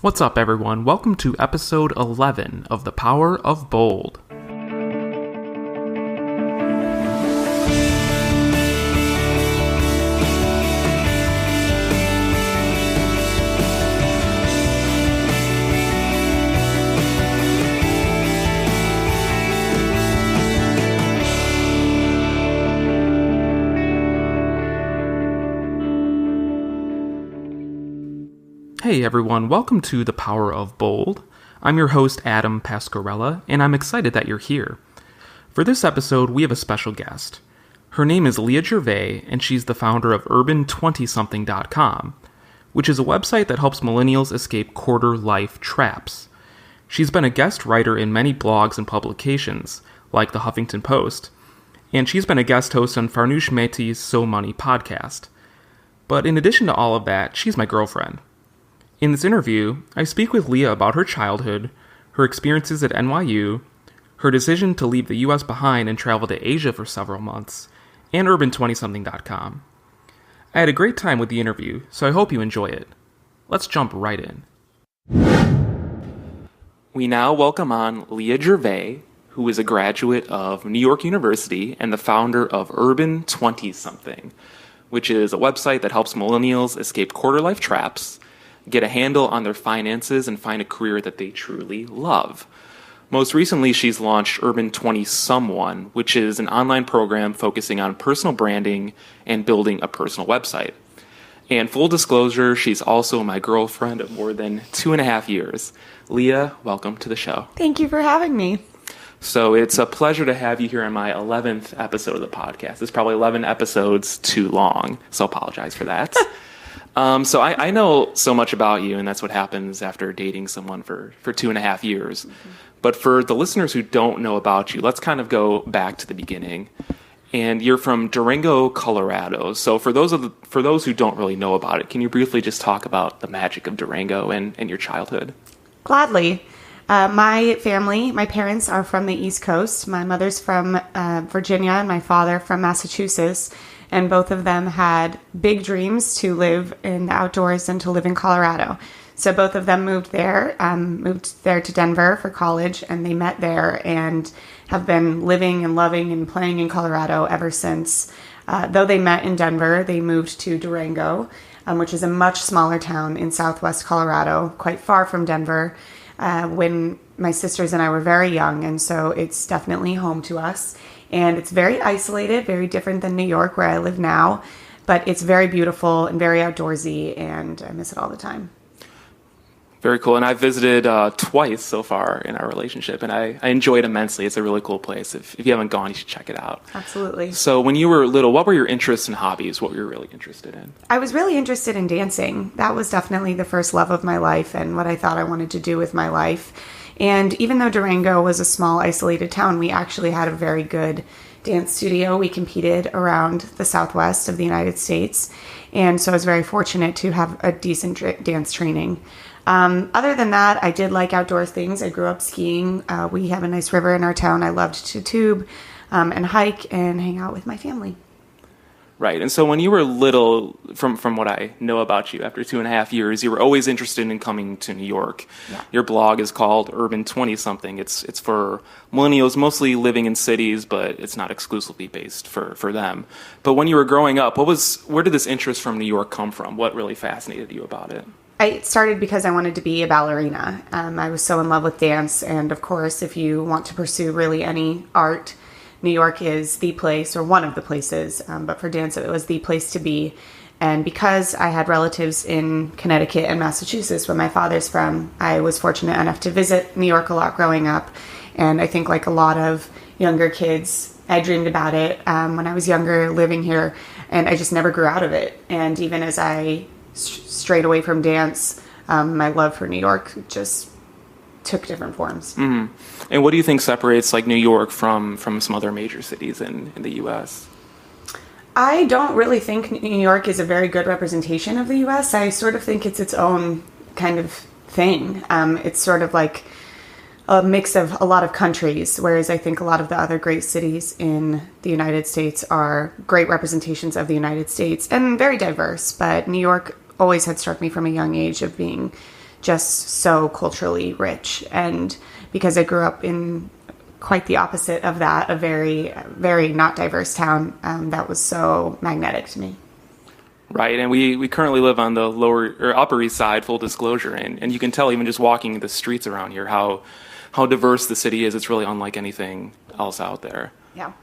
What's up, everyone? Welcome to episode 11 of The Power of Bold. Hey everyone, welcome to The Power of Bold. I'm your host, Adam Pasquarella, and I'm excited that you're here. For this episode, we have a special guest. Her name is Leah Gervais, and she's the founder of Urban20Something.com, which is a website that helps millennials escape quarter-life traps. She's been a guest writer in many blogs and publications, like the Huffington Post, and she's been a guest host on Farnoosh Mehta's So Money podcast. But in addition to all of that, she's my girlfriend. In this interview, I speak with Leah about her childhood, her experiences at NYU, her decision to leave the US behind and travel to Asia for several months, and Urban20Something.com. I had a great time with the interview, so I hope you enjoy it. Let's jump right in. We now welcome on Leah Gervais, who is a graduate of New York University and the founder of Urban20Something, which is a website that helps millennials escape quarter-life traps, get a handle on their finances, and find a career that they truly love. Most recently, she's launched Urban20Someone, which is an online program focusing on personal branding and building a personal website. And full disclosure, she's also my girlfriend of more than 2.5 years. Leah, welcome to the show. Thank you for having me. So it's a pleasure to have you here on my 11th episode of the podcast. It's probably 11 episodes too long, so apologize for that. So I know so much about you, and that's what happens after dating someone for 2.5 years. Mm-hmm. But for the listeners who don't know about you, let's kind of go back to the beginning. And you're from Durango, Colorado. So for those who don't really know about it, can you briefly just talk about the magic of Durango and your childhood? Gladly. My parents are from the East Coast. My mother's from Virginia and my father from Massachusetts. And both of them had big dreams to live in the outdoors and to live in Colorado. So both of them moved there to Denver for college, and they met there and have been living and loving and playing in Colorado ever since. Though they met in Denver, they moved to Durango, which is a much smaller town in southwest Colorado, quite far from Denver, when my sisters and I were very young, and so it's definitely home to us. And it's very isolated, very different than New York, where I live now. But it's very beautiful and very outdoorsy, and I miss it all the time. Very cool. And I've visited twice so far in our relationship, and I enjoy it immensely. It's a really cool place. If you haven't gone, you should check it out. Absolutely. So when you were little, what were your interests and hobbies? What were you really interested in? I was really interested in dancing. That was definitely the first love of my life and what I thought I wanted to do with my life. And even though Durango was a small, isolated town, we actually had a very good dance studio. We competed around the southwest of the United States. And so I was very fortunate to have a decent dance training. Other than that, I did like outdoor things. I grew up skiing. We have a nice river in our town. I loved to tube and hike and hang out with my family. Right. And so when you were little, from what I know about you, after 2.5 years, you were always interested in coming to New York. Yeah. Your blog is called Urban20Something. It's for millennials mostly living in cities, but it's not exclusively based for them. But when you were growing up, where did this interest from New York come from? What really fascinated you about it? I started because I wanted to be a ballerina. I was so in love with dance. And of course, if you want to pursue really any art, New York is the place, or one of the places, but for dance, it was the place to be. And because I had relatives in Connecticut and Massachusetts, where my father's from, I was fortunate enough to visit New York a lot growing up. And I think like a lot of younger kids, I dreamed about it when I was younger, living here, and I just never grew out of it. And even as I strayed away from dance, my love for New York just took different forms. Mm-hmm. And what do you think separates like New York from some other major cities in the U.S.? I don't really think New York is a very good representation of the U.S. I sort of think it's its own kind of thing. It's sort of like a mix of a lot of countries, whereas I think a lot of the other great cities in the United States are great representations of the United States and very diverse. But New York always had struck me from a young age of being just so culturally rich. And because I grew up in quite the opposite of that, a very, very not diverse town, that was so magnetic to me. Right, and we currently live on the lower or Upper East Side, full disclosure, and you can tell even just walking the streets around here how diverse the city is. It's really unlike anything else out there. Yeah.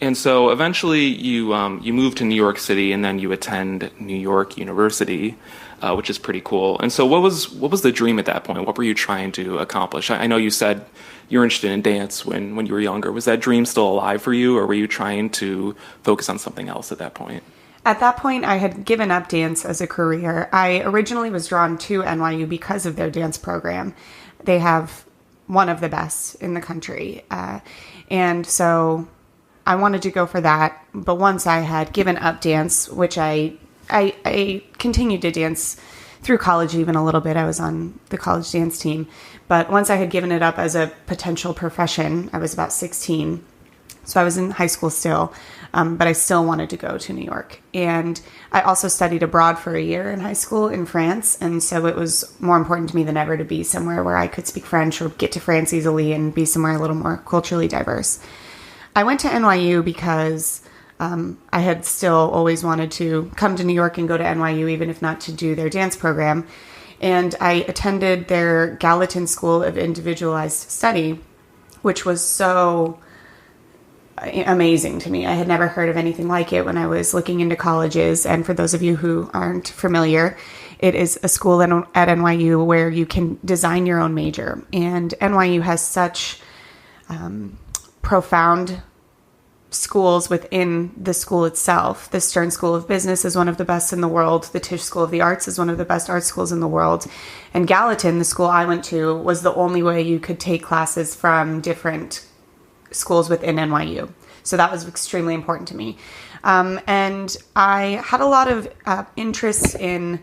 And so eventually you move to New York City, and then you attend New York University, which is pretty cool. And so what was the dream at that point? What were you trying to accomplish? I know you said you were interested in dance when you were younger. Was that dream still alive for you, or were you trying to focus on something else at that point? At that point, I had given up dance as a career. I originally was drawn to NYU because of their dance program. They have one of the best in the country. And so I wanted to go for that. But once I had given up dance, which I continued to dance through college even a little bit. I was on the college dance team. But once I had given it up as a potential profession, I was about 16. So I was in high school still, but I still wanted to go to New York. And I also studied abroad for a year in high school in France. And so it was more important to me than ever to be somewhere where I could speak French or get to France easily and be somewhere a little more culturally diverse. I went to NYU because I had still always wanted to come to New York and go to NYU, even if not to do their dance program. And I attended their Gallatin School of Individualized Study, which was so amazing to me. I had never heard of anything like it when I was looking into colleges. And for those of you who aren't familiar, it is a school at NYU where you can design your own major. And NYU has such profound schools within the school itself. The Stern School of Business is one of the best in the world. The Tisch School of the Arts is one of the best art schools in the world. And Gallatin, the school I went to, was the only way you could take classes from different schools within NYU. So that was extremely important to me. And I had a lot of interest in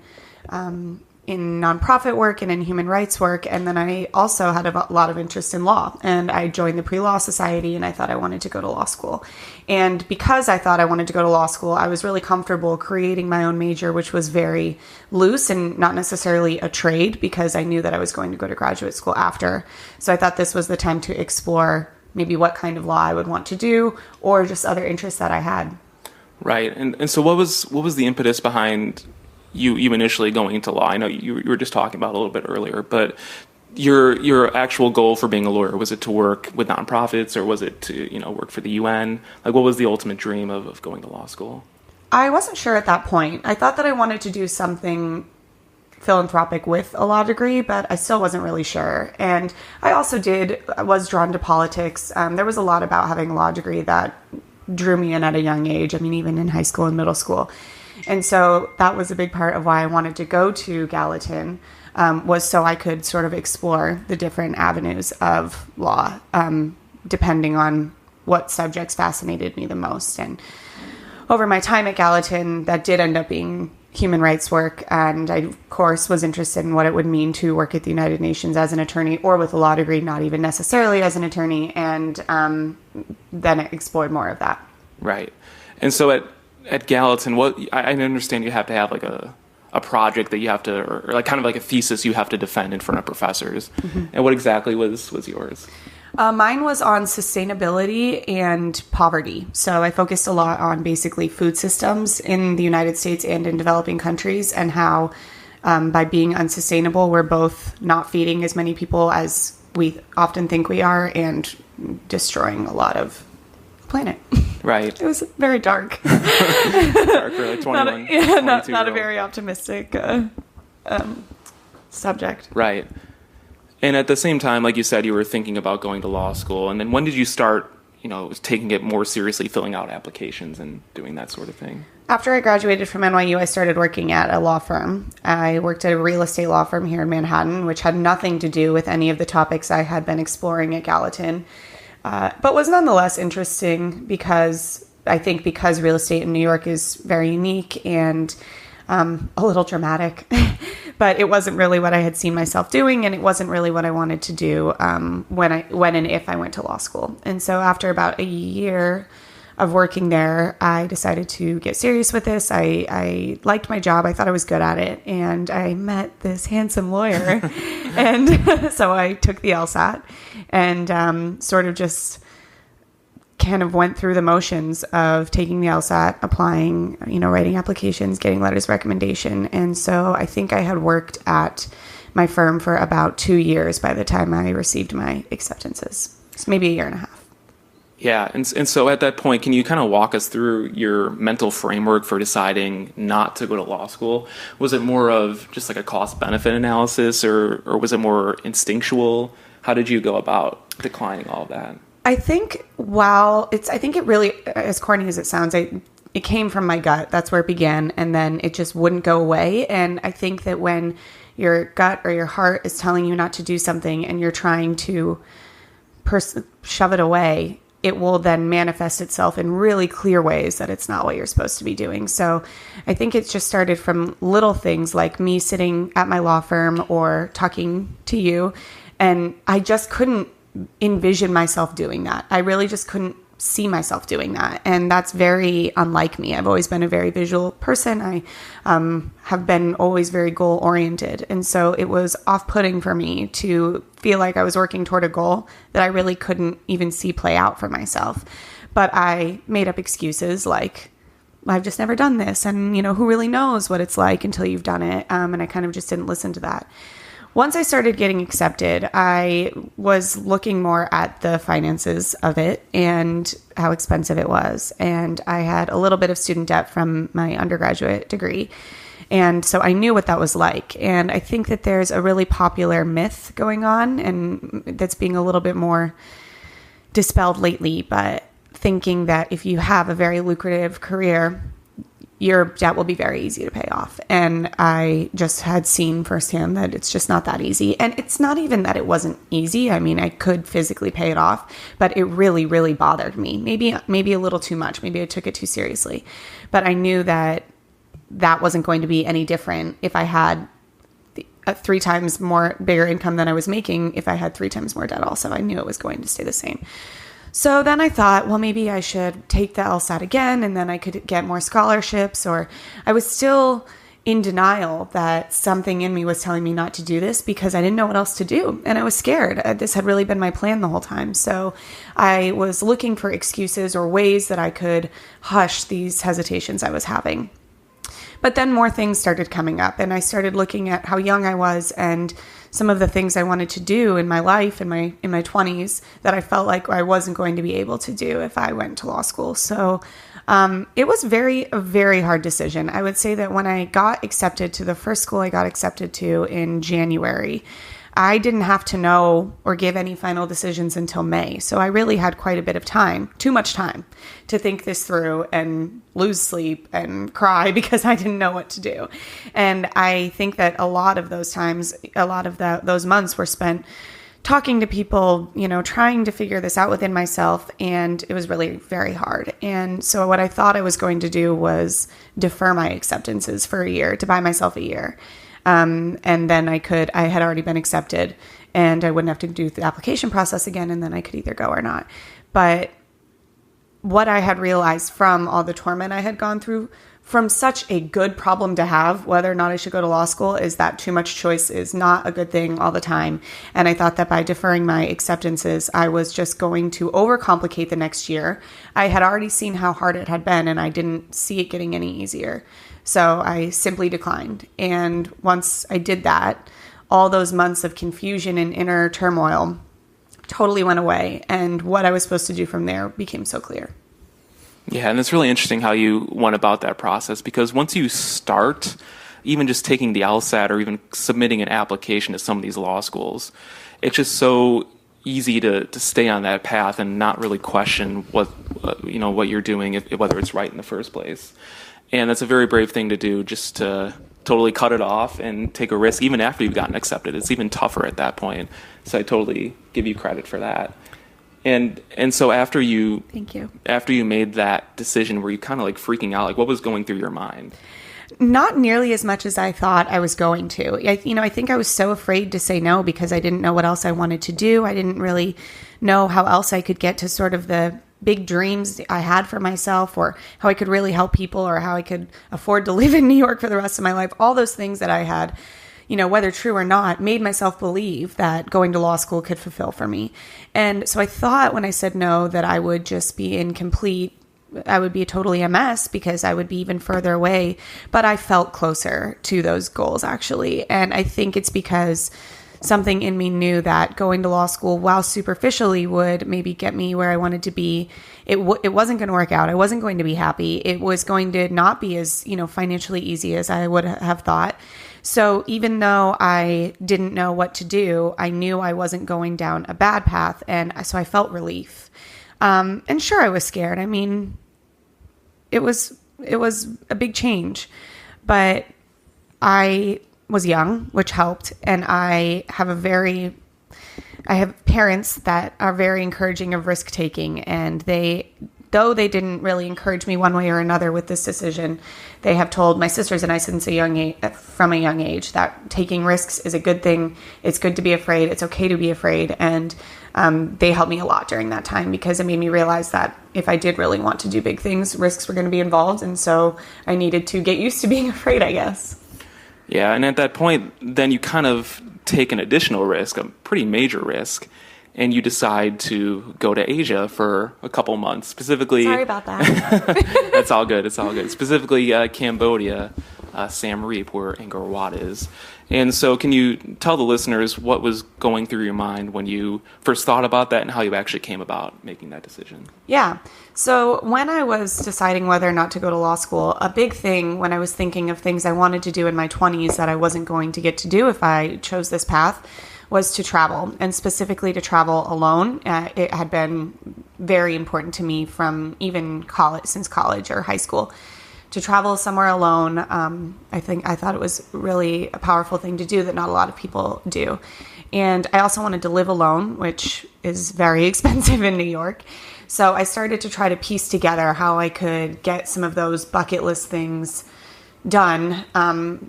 nonprofit work and in human rights work. And then I also had a lot of interest in law. And I joined the Pre-Law Society, and I thought I wanted to go to law school. And because I thought I wanted to go to law school, I was really comfortable creating my own major, which was very loose and not necessarily a trade, because I knew that I was going to go to graduate school after. So I thought this was the time to explore maybe what kind of law I would want to do, or just other interests that I had. Right. And so what was the impetus behind you initially going into law? I know you were just talking about it a little bit earlier, but your actual goal for being a lawyer, was it to work with nonprofits, or was it to, work for the UN? Like, what was the ultimate dream of going to law school? I wasn't sure at that point. I thought that I wanted to do something philanthropic with a law degree, but I still wasn't really sure. And I also was drawn to politics. There was a lot about having a law degree that drew me in at a young age. I mean, even in high school and middle school. And so that was a big part of why I wanted to go to Gallatin, was so I could sort of explore the different avenues of law, depending on what subjects fascinated me the most. And over my time at Gallatin, that did end up being human rights work. And I, of course, was interested in what it would mean to work at the United Nations as an attorney, or with a law degree, not even necessarily as an attorney. And then I explored more of that. Right. And so at Gallatin, I understand you have to have like a project that you have to, or like kind of like a thesis you have to defend in front of professors. Mm-hmm. And what exactly was yours? Mine was on sustainability and poverty. So I focused a lot on basically food systems in the United States and in developing countries, and how by being unsustainable, we're both not feeding as many people as we often think we are, and destroying a lot of the planet. Right. It was very dark. Dark for like 21, not a very optimistic subject. Right. And at the same time, like you said, you were thinking about going to law school. And then when did you start, taking it more seriously, filling out applications and doing that sort of thing? After I graduated from NYU, I started working at a law firm. I worked at a real estate law firm here in Manhattan, which had nothing to do with any of the topics I had been exploring at Gallatin, but was nonetheless interesting because real estate in New York is very unique and a little dramatic. But it wasn't really what I had seen myself doing, and it wasn't really what I wanted to do when and if I went to law school. And so after about a year of working there, I decided to get serious with this. I liked my job. I thought I was good at it. And I met this handsome lawyer. And so I took the LSAT and sort of just kind of went through the motions of taking the LSAT, applying, writing applications, getting letters of recommendation. And so I think I had worked at my firm for about 2 years by the time I received my acceptances. It's maybe a year and a half. Yeah. And so at that point, can you kind of walk us through your mental framework for deciding not to go to law school? Was it more of just like a cost benefit analysis or was it more instinctual? How did you go about declining all of that? I think it really, as corny as it sounds, it came from my gut. That's where it began. And then it just wouldn't go away. And I think that when your gut or your heart is telling you not to do something and you're trying to shove it away, it will then manifest itself in really clear ways that it's not what you're supposed to be doing. So I think it just started from little things like me sitting at my law firm or talking to you. And I just couldn't envision myself doing that. I really just couldn't see myself doing that. And that's very unlike me. I've always been a very visual person. I have been always very goal oriented. And so it was off-putting for me to feel like I was working toward a goal that I really couldn't even see play out for myself. But I made up excuses like, I've just never done this. And, who really knows what it's like until you've done it. And I kind of just didn't listen to that. Once I started getting accepted, I was looking more at the finances of it and how expensive it was. And I had a little bit of student debt from my undergraduate degree. And so I knew what that was like. And I think that there's a really popular myth going on and that's being a little bit more dispelled lately, but thinking that if you have a very lucrative career, your debt will be very easy to pay off. And I just had seen firsthand that it's just not that easy. And it's not even that it wasn't easy. I mean, I could physically pay it off, but it really, really bothered me. Maybe a little too much. Maybe I took it too seriously. But I knew that wasn't going to be any different if I had a 3 times more bigger income than I was making. If I had 3 times more debt also, I knew it was going to stay the same. So then I thought, well, maybe I should take the LSAT again and then I could get more scholarships. Or I was still in denial that something in me was telling me not to do this because I didn't know what else to do. And I was scared. This had really been my plan the whole time. So I was looking for excuses or ways that I could hush these hesitations I was having. But then more things started coming up and I started looking at how young I was and some of the things I wanted to do in my life in my 20s that I felt like I wasn't going to be able to do if I went to law school. So it was a very hard decision. I would say that when I got accepted to the first school I got accepted to in January, I didn't have to know or give any final decisions until May. So I really had quite a bit of time, too much time, to think this through and lose sleep and cry because I didn't know what to do. And I think that a lot of those times, those months were spent talking to people, trying to figure this out within myself. And it was really very hard. And so what I thought I was going to do was defer my acceptances for a year, to buy myself a year. And then I had already been accepted and I wouldn't have to do the application process again. And then I could either go or not. But what I had realized from all the torment I had gone through from such a good problem to have, whether or not I should go to law school, is that too much choice is not a good thing all the time. And I thought that by deferring my acceptances, I was just going to overcomplicate the next year. I had already seen how hard it had been and I didn't see it getting any easier. So I simply declined. And once I did that, all those months of confusion and inner turmoil totally went away. And what I was supposed to do from there became so clear. Yeah, and it's really interesting how you went about that process, because once you start, even just taking the LSAT or even submitting an application to some of these law schools, it's just so easy to stay on that path and not really question what you're doing, whether it's right in the first place. And that's a very brave thing to do, just to totally cut it off and take a risk even after you've gotten accepted. It's even tougher at that point. So I totally give you credit for that. And so after you made that decision, were you kind of like freaking out? Like, what was going through your mind? Not nearly as much as I thought I was going to. I think I was so afraid to say no because I didn't know what else I wanted to do. I didn't really know how else I could get to sort of the big dreams I had for myself, or how I could really help people, or how I could afford to live in New York for the rest of my life. All those things that I had, whether true or not, made myself believe that going to law school could fulfill for me. And so I thought when I said no that I would just be I would be totally a mess because I would be even further away. But I felt closer to those goals, actually. And I think it's because something in me knew that going to law school, while superficially would maybe get me where I wanted to be, it wasn't going to work out. I wasn't going to be happy. It was going to not be as, financially easy as I would have thought. So even though I didn't know what to do, I knew I wasn't going down a bad path. And so I felt relief. And sure, I was scared. I mean, it was a big change, but I was young, which helped. And I have parents that are very encouraging of risk taking, and though they didn't really encourage me one way or another with this decision, they have told my sisters and I from a young age that taking risks is a good thing. It's good to be afraid. It's okay to be afraid. And they helped me a lot during that time because it made me realize that if I did really want to do big things, risks were going to be involved. And so I needed to get used to being afraid, I guess. Yeah, and at that point, then you kind of take an additional risk, a pretty major risk, and you decide to go to Asia for a couple months, specifically... Sorry about that. It's all good. Specifically, Cambodia, Siem Reap, where Angkor Wat is. And so can you tell the listeners what was going through your mind when you first thought about that and how you actually came about making that decision? Yeah. So when I was deciding whether or not to go to law school, a big thing when I was thinking of things I wanted to do in my 20s that I wasn't going to get to do if I chose this path was to travel, and specifically to travel alone. It had been very important to me from even since college or high school. To travel somewhere alone, I thought it was really a powerful thing to do that not a lot of people do. And I also wanted to live alone, which is very expensive in New York. So I started to try to piece together how I could get some of those bucket list things done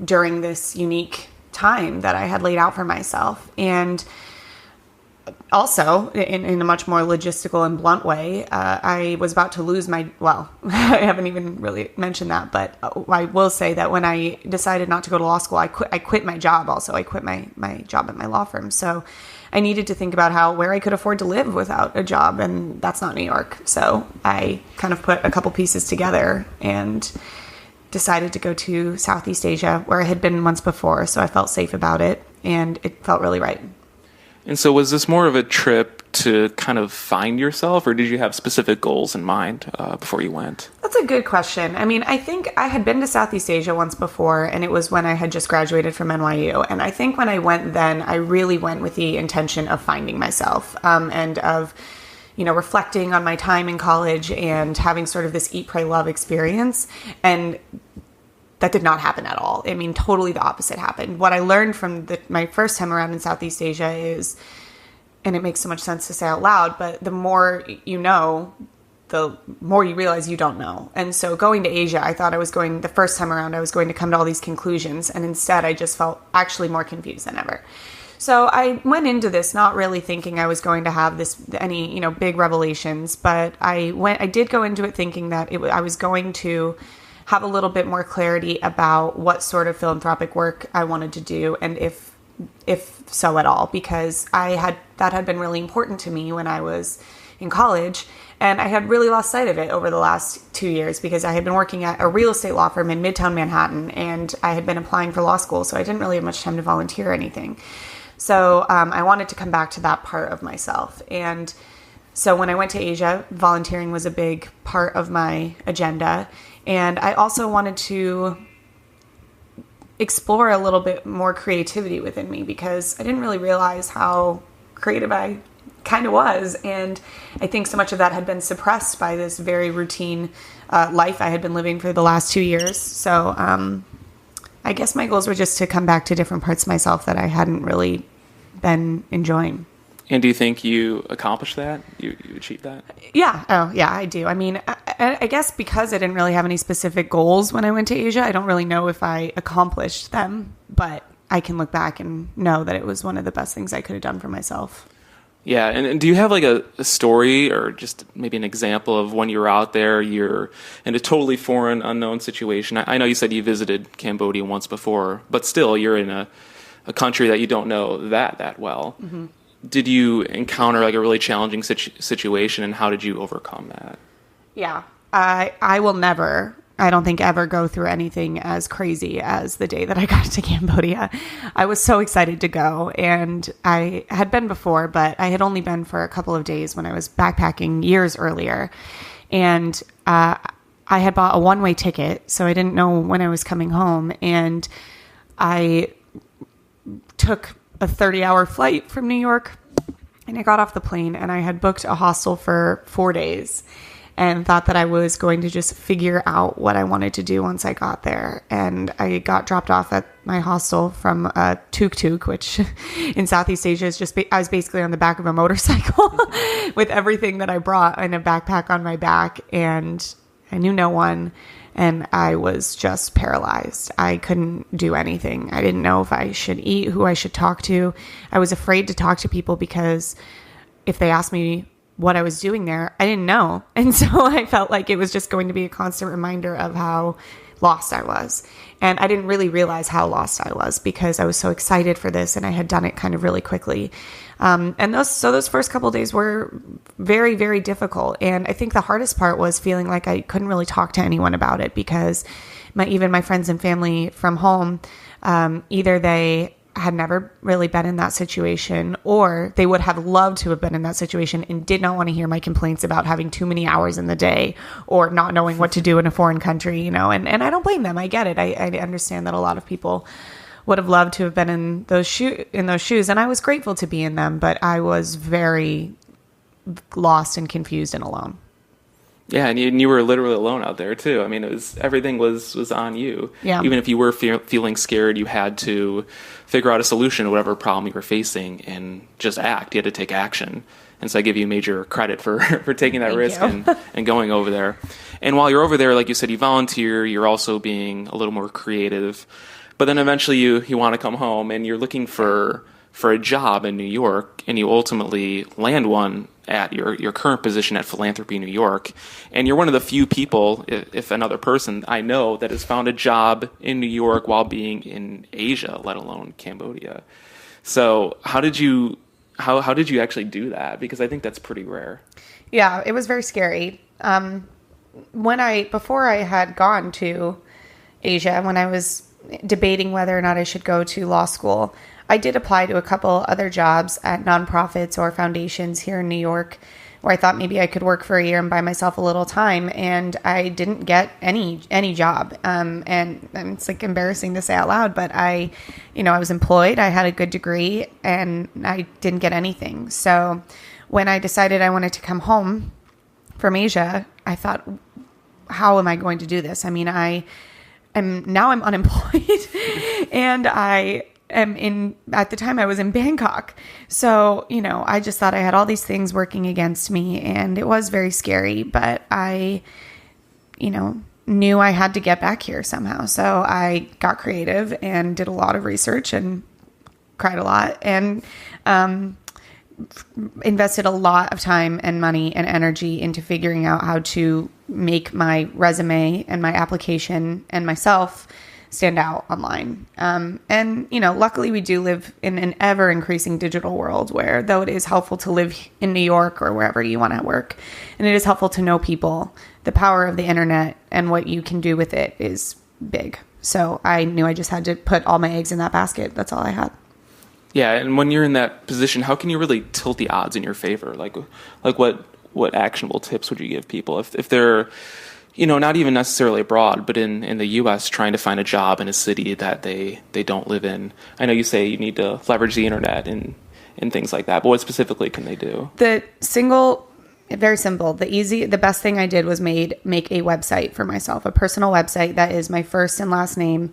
during this unique time that I had laid out for myself. And also, in a much more logistical and blunt way, I was about to lose I haven't even really mentioned that, but I will say that when I decided not to go to law school, I quit my job also. I quit my job at my law firm. So I needed to think about where I could afford to live without a job, and that's not New York. So I kind of put a couple pieces together and decided to go to Southeast Asia, where I had been once before. So I felt safe about it, and it felt really right. And so was this more of a trip to kind of find yourself, or did you have specific goals in mind before you went? That's a good question. I mean, I think I had been to Southeast Asia once before, and it was when I had just graduated from NYU. And I think when I went then, I really went with the intention of finding myself and of, reflecting on my time in college and having sort of this eat, pray, love experience. And that did not happen at all. I mean, totally the opposite happened. What I learned from my first time around in Southeast Asia is, and it makes so much sense to say out loud, but the more you know, the more you realize you don't know. And so going to Asia, I thought the first time around, I was going to come to all these conclusions. And instead, I just felt actually more confused than ever. So I went into this not really thinking I was going to have any big revelations, but I did go into it thinking that I was going to have a little bit more clarity about what sort of philanthropic work I wanted to do, and if so at all, because that had been really important to me when I was in college, and I had really lost sight of it over the last 2 years because I had been working at a real estate law firm in Midtown Manhattan, and I had been applying for law school, so I didn't really have much time to volunteer or anything. So I wanted to come back to that part of myself. And so when I went to Asia, volunteering was a big part of my agenda. And I also wanted to explore a little bit more creativity within me because I didn't really realize how creative I kind of was. And I think so much of that had been suppressed by this very routine life I had been living for the last 2 years. So I guess my goals were just to come back to different parts of myself that I hadn't really been enjoying. And do you think you accomplished that? You achieved that? Yeah. Oh, yeah, I do. I mean, I guess because I didn't really have any specific goals when I went to Asia, I don't really know if I accomplished them, but I can look back and know that it was one of the best things I could have done for myself. Yeah, and do you have like a story or just maybe an example of when you were out there, you're in a totally foreign, unknown situation? I know you said you visited Cambodia once before, but still you're in a country that you don't know that well. Mm-hmm. Did you encounter like a really challenging situation, and how did you overcome that? Yeah, I will never, I don't think ever go through anything as crazy as the day that I got to Cambodia. I was so excited to go, and I had been before, but I had only been for a couple of days when I was backpacking years earlier. And I had bought a one-way ticket, so I didn't know when I was coming home. And I took a 30-hour flight from New York, and I got off the plane, and I had booked a hostel for 4 days and thought that I was going to just figure out what I wanted to do once I got there. And I got dropped off at my hostel from a tuk-tuk, which in Southeast Asia is just, I was basically on the back of a motorcycle with everything that I brought in a backpack on my back. And I knew no one, and I was just paralyzed. I couldn't do anything. I didn't know if I should eat, who I should talk to. I was afraid to talk to people because if they asked me what I was doing there, I didn't know. And so I felt like it was just going to be a constant reminder of how lost I was. And I didn't really realize how lost I was because I was so excited for this, and I had done it kind of really quickly. And those first couple of days were very, very difficult. And I think the hardest part was feeling like I couldn't really talk to anyone about it because even my friends and family from home, either they had never really been in that situation, or they would have loved to have been in that situation and did not want to hear my complaints about having too many hours in the day or not knowing what to do in a foreign country, and I don't blame them. I get it. I understand that a lot of people would have loved to have been in those shoes, and I was grateful to be in them, but I was very lost and confused and alone. Yeah, and you were literally alone out there too. I mean, everything was on you. Yeah. Even if you were feeling scared, you had to figure out a solution to whatever problem you were facing and just act. You had to take action. And so I give you major credit for taking that risk and going over there. And while you're over there, like you said, you volunteer. You're also being a little more creative. But then eventually you want to come home, and you're looking for a job in New York, and you ultimately land one at your current position at Philanthropy New York. And you're one of the few people, if another person I know, that has found a job in New York while being in Asia, let alone Cambodia. So how did you actually do that? Because I think that's pretty rare. Yeah, it was very scary. Before I had gone to Asia, when I was debating whether or not I should go to law school, I did apply to a couple other jobs at nonprofits or foundations here in New York, where I thought maybe I could work for a year and buy myself a little time, and I didn't get any job. And it's like embarrassing to say out loud, but I was employed, I had a good degree, and I didn't get anything. So when I decided I wanted to come home from Asia, I thought, how am I going to do this? I mean, I'm unemployed and at the time I was in Bangkok. So, I just thought I had all these things working against me, and it was very scary, but I, knew I had to get back here somehow. So I got creative and did a lot of research and cried a lot and, invested a lot of time and money and energy into figuring out how to make my resume and my application and myself stand out online. And luckily we do live in an ever increasing digital world where, though it is helpful to live in New York or wherever you want to work, and it is helpful to know people, the power of the internet and what you can do with it is big. So I knew I just had to put all my eggs in that basket. That's all I had. Yeah, and when you're in that position, how can you really tilt the odds in your favor? Like what actionable tips would you give people if they're, not even necessarily abroad, but in the U.S. trying to find a job in a city that they don't live in? I know you say you need to leverage the internet and things like that, but what specifically can they do? Very simple. The best thing I did was make a website for myself, a personal website that is my first and last name.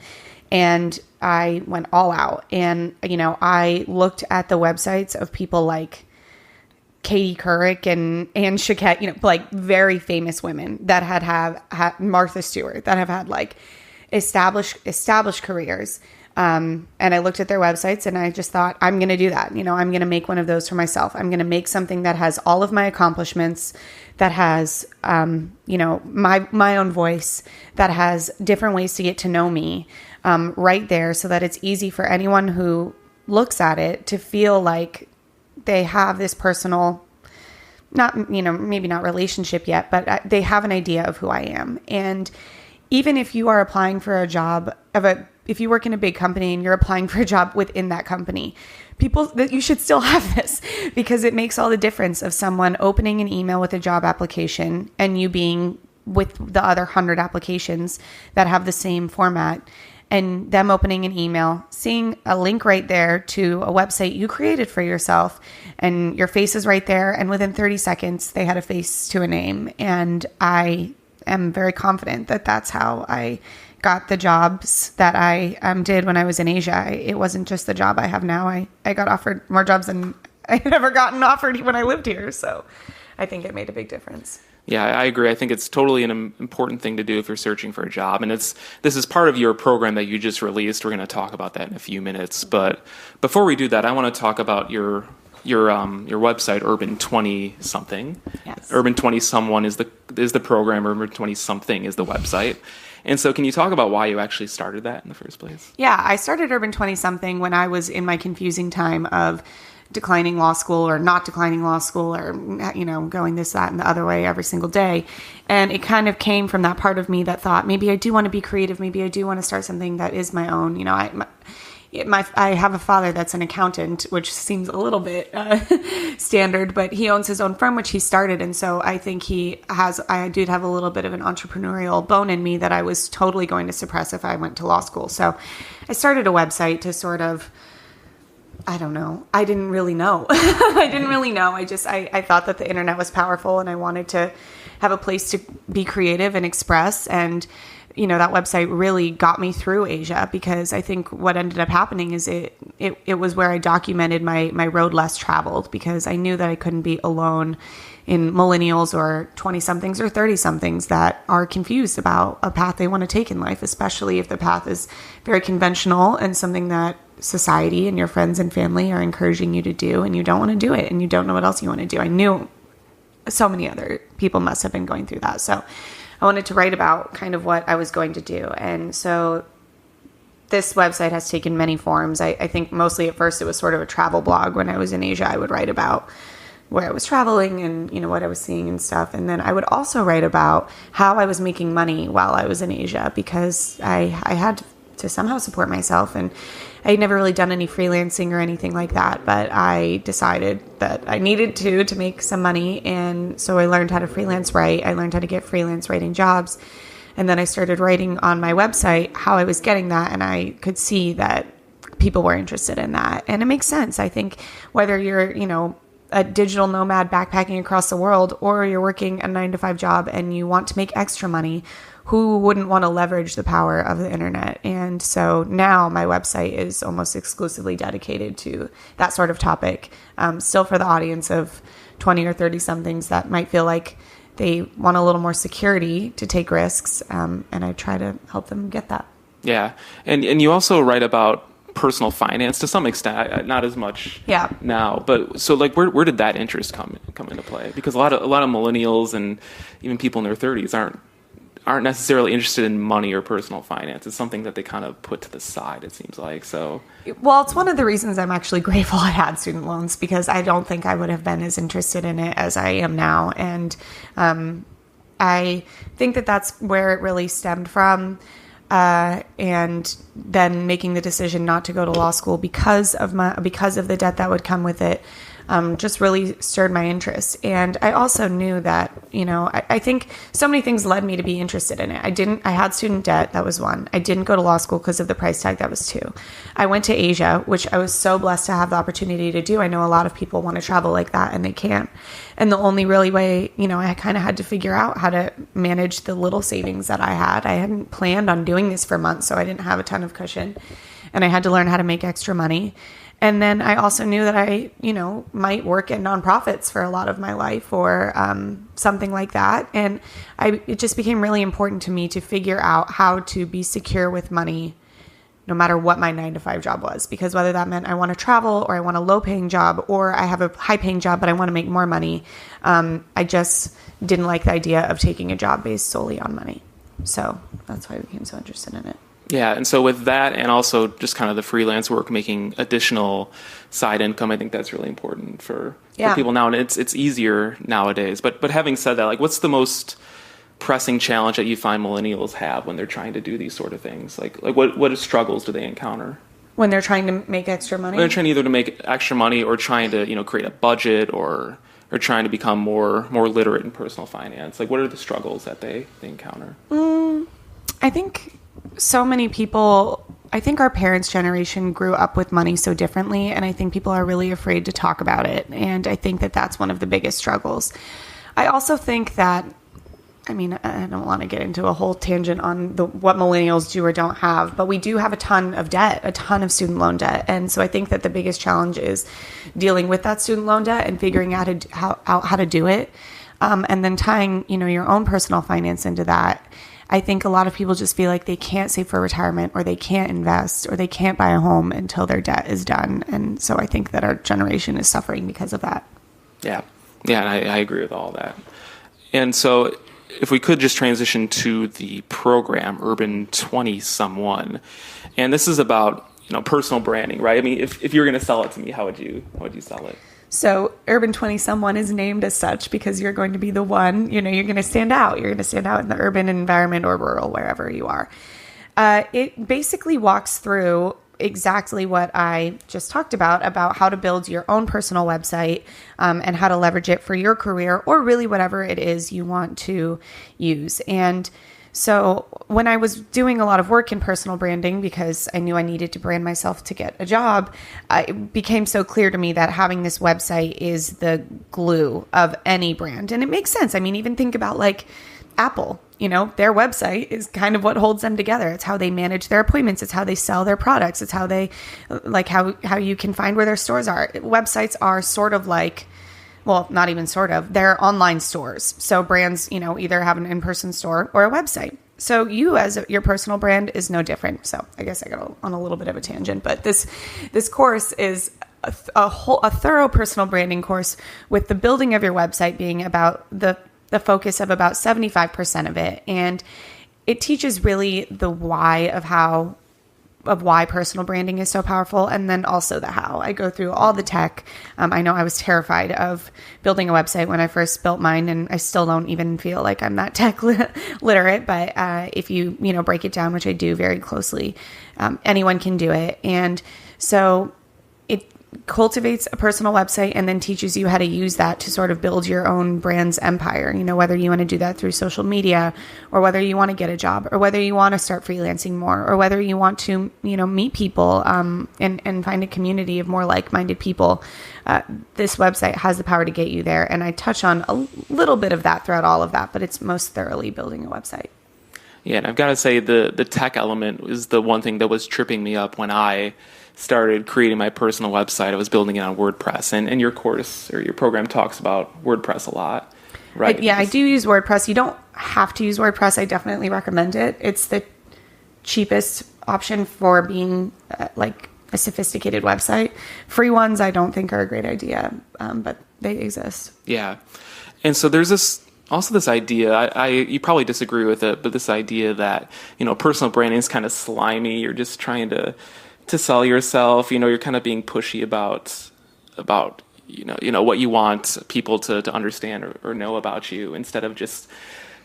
And I went all out, and, I looked at the websites of people like Katie Couric and Anne Chiquette, like very famous women that had Martha Stewart, that have had like established careers. And I looked at their websites and I just thought, I'm going to do that. I'm going to make one of those for myself. I'm going to make something that has all of my accomplishments, that has, my own voice, that has different ways to get to know me, right there, so that it's easy for anyone who looks at it to feel like they have this personal, maybe not relationship yet, but they have an idea of who I am. And even if you are applying for a job if you work in a big company and you're applying for a job within that company, you should still have this, because it makes all the difference of someone opening an email with a job application and you being with the other 100 applications that have the same format, and them opening an email, seeing a link right there to a website you created for yourself, and your face is right there. And within 30 seconds, they had a face to a name. And I am very confident that that's how I got the jobs that I did when I was in Asia. It wasn't just the job I have now. I got offered more jobs than I had ever gotten offered when I lived here. So I think it made a big difference. Yeah, I agree. I think it's totally an important thing to do if you're searching for a job. And this is part of your program that you just released. We're going to talk about that in a few minutes. But before we do that, I want to talk about your website, Urban20Something. Yes. Urban20Someone is the program. Urban20Something is the website. And so can you talk about why you actually started that in the first place? Yeah, I started Urban20Something when I was in my confusing time of declining law school or not declining law school, or, going this, that, and the other way every single day. And it kind of came from that part of me that thought, maybe I do want to be creative. Maybe I do want to start something that is my own. I have a father that's an accountant, which seems a little bit standard, but he owns his own firm, which he started. And so I think I did have a little bit of an entrepreneurial bone in me that I was totally going to suppress if I went to law school. So I started a website to sort of, I don't know. I didn't really know. I thought that the internet was powerful and I wanted to have a place to be creative and express. And that website really got me through Asia, because I think what ended up happening is it was where I documented my road less traveled, because I knew that I couldn't be alone in millennials or 20-somethings or 30-somethings that are confused about a path they want to take in life, especially if the path is very conventional and something that society and your friends and family are encouraging you to do, and you don't want to do it and you don't know what else you want to do. I knew so many other people must have been going through that. So I wanted to write about kind of what I was going to do. And so this website has taken many forms. I think mostly at first it was sort of a travel blog. When I was in Asia, I would write about where I was traveling and, what I was seeing and stuff. And then I would also write about how I was making money while I was in Asia, because I had to somehow support myself. And I had never really done any freelancing or anything like that, but I decided that I needed to make some money. And so I learned how to freelance write. I learned how to get freelance writing jobs. And then I started writing on my website how I was getting that. And I could see that people were interested in that. And it makes sense. I think whether you're, a digital nomad backpacking across the world, or you're working a 9-to-5 job and you want to make extra money, who wouldn't want to leverage the power of the internet? And so now my website is almost exclusively dedicated to that sort of topic, still for the audience of 20 or 30 somethings that might feel like they want a little more security to take risks. And I try to help them get that. Yeah. And you also write about personal finance to some extent, not as much now, but so like where did that interest come into play? Because a lot of millennials and even people in their 30s aren't necessarily interested in money or personal finance. It's something that they kind of put to the side, it seems like. So, well, it's one of the reasons I'm actually grateful I had student loans, because I don't think I would have been as interested in it as I am now. And I think that that's where it really stemmed from. And then making the decision not to go to law school because of the debt that would come with it, just really stirred my interest. And I also knew that, I think so many things led me to be interested in it. I had student debt. That was one. I didn't go to law school because of the price tag. That was two. I went to Asia, which I was so blessed to have the opportunity to do. I know a lot of people want to travel like that and they can't. And the only really way, I kind of had to figure out how to manage the little savings that I had. I hadn't planned on doing this for months, so I didn't have a ton of cushion, and I had to learn how to make extra money. And then I also knew that I, might work in nonprofits for a lot of my life, or something like that. And it just became really important to me to figure out how to be secure with money no matter what my 9-to-5 job was, because whether that meant I want to travel or I want a low paying job or I have a high paying job, but I want to make more money. I just didn't like the idea of taking a job based solely on money. So that's why I became so interested in it. Yeah. And so with that, and also just kind of the freelance work, making additional side income, I think that's really important for people now. And it's easier nowadays. But having said that, like, what's the most pressing challenge that you find millennials have when they're trying to do these sort of things? Like what struggles do they encounter when they're trying to make extra money? When they're trying either to make extra money or trying to, create a budget or trying to become more literate in personal finance. Like, what are the struggles that they encounter? I think so many people, I think our parents' generation grew up with money so differently, and I think people are really afraid to talk about it. And I think that that's one of the biggest struggles. I also think that, I don't want to get into a whole tangent on what millennials do or don't have, but we do have a ton of debt, a ton of student loan debt. And so I think that the biggest challenge is dealing with that student loan debt and figuring out how to do it. And then tying, your own personal finance into that. I think a lot of people just feel like they can't save for retirement, or they can't invest, or they can't buy a home until their debt is done. And so I think that our generation is suffering because of that. Yeah. Yeah. And I agree with all that. And so if we could just transition to the program, Urban20Something, and this is about, personal branding, right? I mean, if you were going to sell it to me, how would you sell it? So Urban20Something is named as such because you're going to be the one, you're going to stand out. You're going to stand out in the urban environment or rural, wherever you are. It basically walks through exactly what I just talked about how to build your own personal website and how to leverage it for your career or really whatever it is you want to use. And so when I was doing a lot of work in personal branding, because I knew I needed to brand myself to get a job, it became so clear to me that having this website is the glue of any brand. And it makes sense. I mean, even think about like Apple. Their website is kind of what holds them together. It's how they manage their appointments. It's how they sell their products. It's how they, like how you can find where their stores are. Websites are sort of like, well, not even sort of, they're online stores. So brands, either have an in-person store or a website. So you as your personal brand is no different. So I guess I got on a little bit of a tangent, but this course is a thorough personal branding course with the building of your website being about the focus of about 75% of it. And it teaches really the why of why personal branding is so powerful. And then also the how. I go through all the tech. I know I was terrified of building a website when I first built mine, and I still don't even feel like I'm that tech literate. But if you break it down, which I do very closely, anyone can do it. And so it cultivates a personal website and then teaches you how to use that to sort of build your own brand's empire, whether you want to do that through social media or whether you want to get a job or whether you want to start freelancing more or whether you want to, meet people and find a community of more like-minded people. This website has the power to get you there. And I touch on a little bit of that throughout all of that, but it's most thoroughly building a website. Yeah, and I've got to say the tech element is the one thing that was tripping me up when I started creating my personal website. I was building it on WordPress, and your course or your program talks about WordPress a lot, right? I do use WordPress. You don't have to use WordPress. I definitely recommend it. It's the cheapest option for being like a sophisticated website. Free ones I don't think are a great idea, but they exist. Yeah, and so there's this idea, you probably disagree with it, but this idea that, personal branding is kind of slimy. You're just trying to sell yourself, you're kind of being pushy about what you want people to understand or know about you instead of just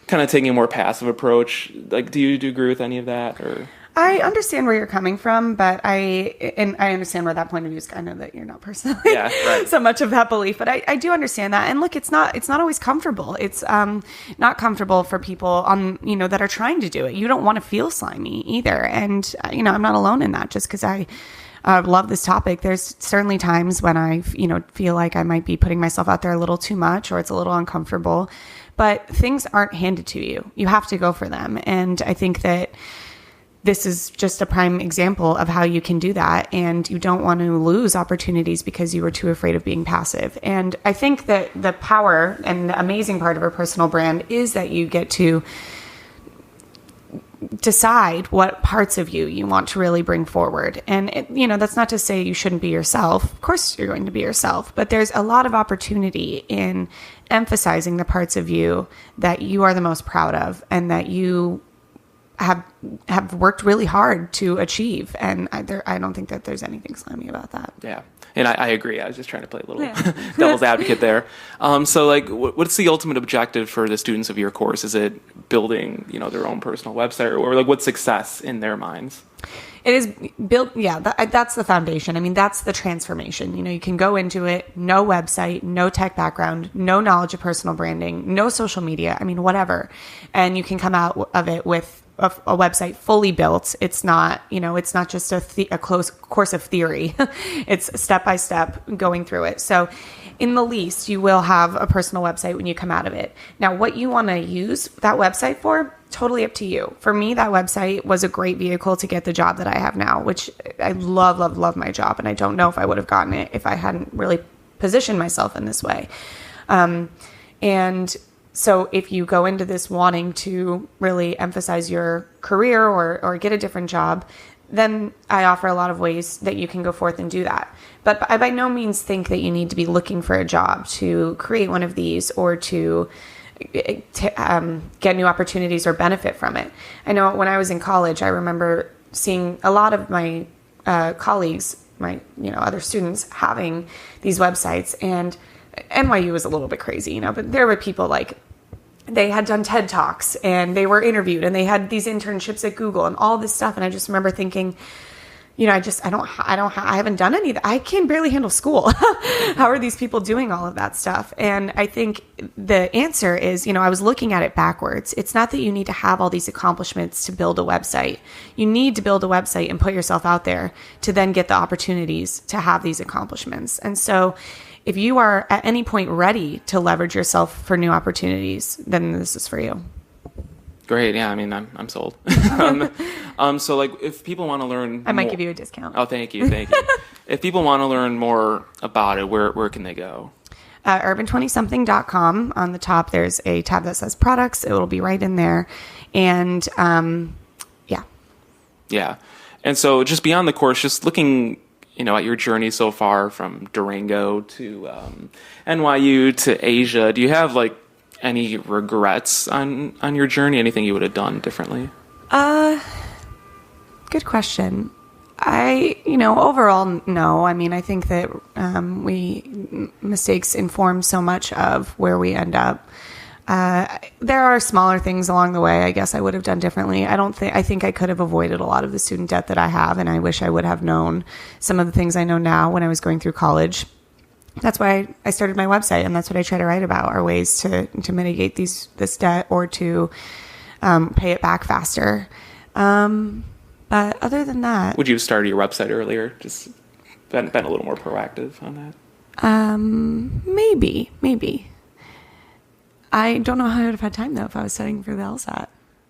kind of taking a more passive approach. Like, do you agree with any of that? Or I understand where you're coming from, but I understand where that point of view is. I know that you're not personally so much of that belief, but I do understand that. And look, it's not always comfortable. It's not comfortable for people that are trying to do it. You don't want to feel slimy either. And, I'm not alone in that just because I love this topic. There's certainly times when I, feel like I might be putting myself out there a little too much or it's a little uncomfortable, but things aren't handed to you. You have to go for them. And I think that this is just a prime example of how you can do that. And you don't want to lose opportunities because you were too afraid of being passive. And I think that the power and the amazing part of a personal brand is that you get to decide what parts of you want to really bring forward. And, that's not to say you shouldn't be yourself. Of course you're going to be yourself, but there's a lot of opportunity in emphasizing the parts of you that you are the most proud of and that you have worked really hard to achieve. And I don't think that there's anything slimy about that. Yeah. And I agree. I was just trying to play a little devil's advocate there. So like, what's the ultimate objective for the students of your course? Is it building, their own personal website, or like what's success in their minds? It is built. Yeah, that's the foundation. I mean, that's the transformation. You can go into it, no website, no tech background, no knowledge of personal branding, no social media. I mean, whatever. And you can come out of it with a website fully built. It's not, it's not just a close course of theory. It's step by step going through it. So in the least, you will have a personal website when you come out of it. Now, what you want to use that website for, totally up to you. For me, that website was a great vehicle to get the job that I have now, which I love, love, love my job. And I don't know if I would have gotten it if I hadn't really positioned myself in this way. And so if you go into this wanting to really emphasize your career or get a different job, then I offer a lot of ways that you can go forth and do that. But I by no means think that you need to be looking for a job to create one of these or to get new opportunities or benefit from it. I know when I was in college, I remember seeing a lot of my colleagues, my other students having these websites, and NYU was a little bit crazy, but there were people like, they had done TED Talks and they were interviewed and they had these internships at Google and all this stuff. And I just remember thinking, I haven't done any of that. I can barely handle school. How are these people doing all of that stuff? And I think the answer is, I was looking at it backwards. It's not that you need to have all these accomplishments to build a website. You need to build a website and put yourself out there to then get the opportunities to have these accomplishments. And so if you are at any point ready to leverage yourself for new opportunities, then this is for you. Great. Yeah. I mean, I'm sold. So like if people want to learn, I might give you a discount. Oh, thank you. Thank you. If people want to learn more about it, where can they go? Urban20Something.com. On the top, there's a tab that says products. It will be right in there. And, yeah. Yeah. And so just beyond the course, just looking, at your journey so far from Durango to NYU to Asia, do you have like any regrets on your journey? Anything you would have done differently? Good question. Overall, no. I mean, I think that mistakes inform so much of where we end up. There are smaller things along the way I guess I would have done differently. I think I could have avoided a lot of the student debt that I have, and I wish I would have known some of the things I know now when I was going through college. That's why I started my website, and that's what I try to write about, are ways to mitigate this debt or to pay it back faster. But other than that... Would you have started your website earlier? Just been a little more proactive on that? Maybe. I don't know how I would have had time, though, if I was studying for the LSAT.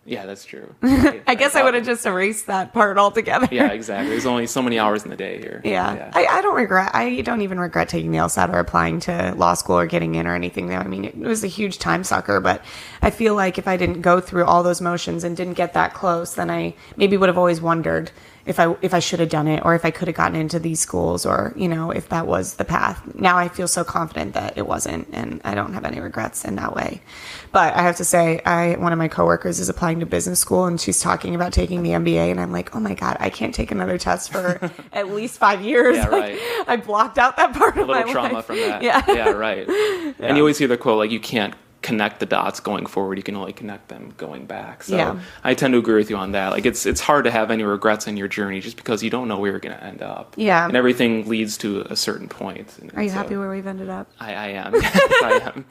Yeah, that's true. I guess I would have just erased that part altogether. Yeah, exactly. There's only so many hours in the day here. Yeah. I don't even regret taking the LSAT or applying to law school or getting in or anything there. I mean, it was a huge time sucker, but I feel like if I didn't go through all those motions and didn't get that close, then I maybe would have always wondered if I should have done it, or if I could have gotten into these schools, or, if that was the path. Now I feel so confident that it wasn't, and I don't have any regrets in that way. But I have to say, one of my coworkers is applying to business school, and she's talking about taking the MBA, and I'm like, oh my God, I can't take another test for at least 5 years. Yeah, right. I blocked out that part of my life. A little trauma from that. Yeah, right. Yeah. And you always hear the quote, like, you can't connect the dots going forward, you can only connect them going back. So yeah. I tend to agree with you on that. Like it's hard to have any regrets in your journey just because you don't know where you're going to end up. Yeah. And everything leads to a certain point. Are you happy where we've ended up? I am. I am.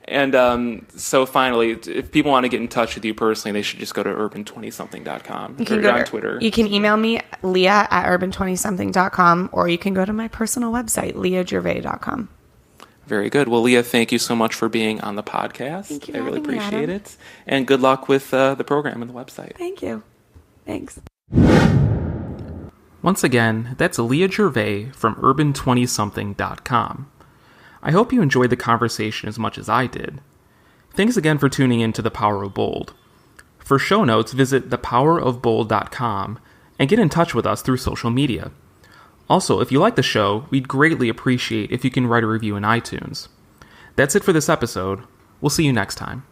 And so finally, if people want to get in touch with you personally, they should just go to urban20something.com. You can go on Twitter. You can email me, Leah at urban20something.com, or you can go to my personal website, leahgervais.com. Very good. Well, Leah, thank you so much for being on the podcast. Thank you. I really appreciate it. And good luck with the program and the website. Thank you. Thanks. Once again, that's Leah Gervais from Urban20Something.com. I hope you enjoyed the conversation as much as I did. Thanks again for tuning in to The Power of Bold. For show notes, visit thepowerofbold.com and get in touch with us through social media. Also, if you like the show, we'd greatly appreciate if you can write a review in iTunes. That's it for this episode. We'll see you next time.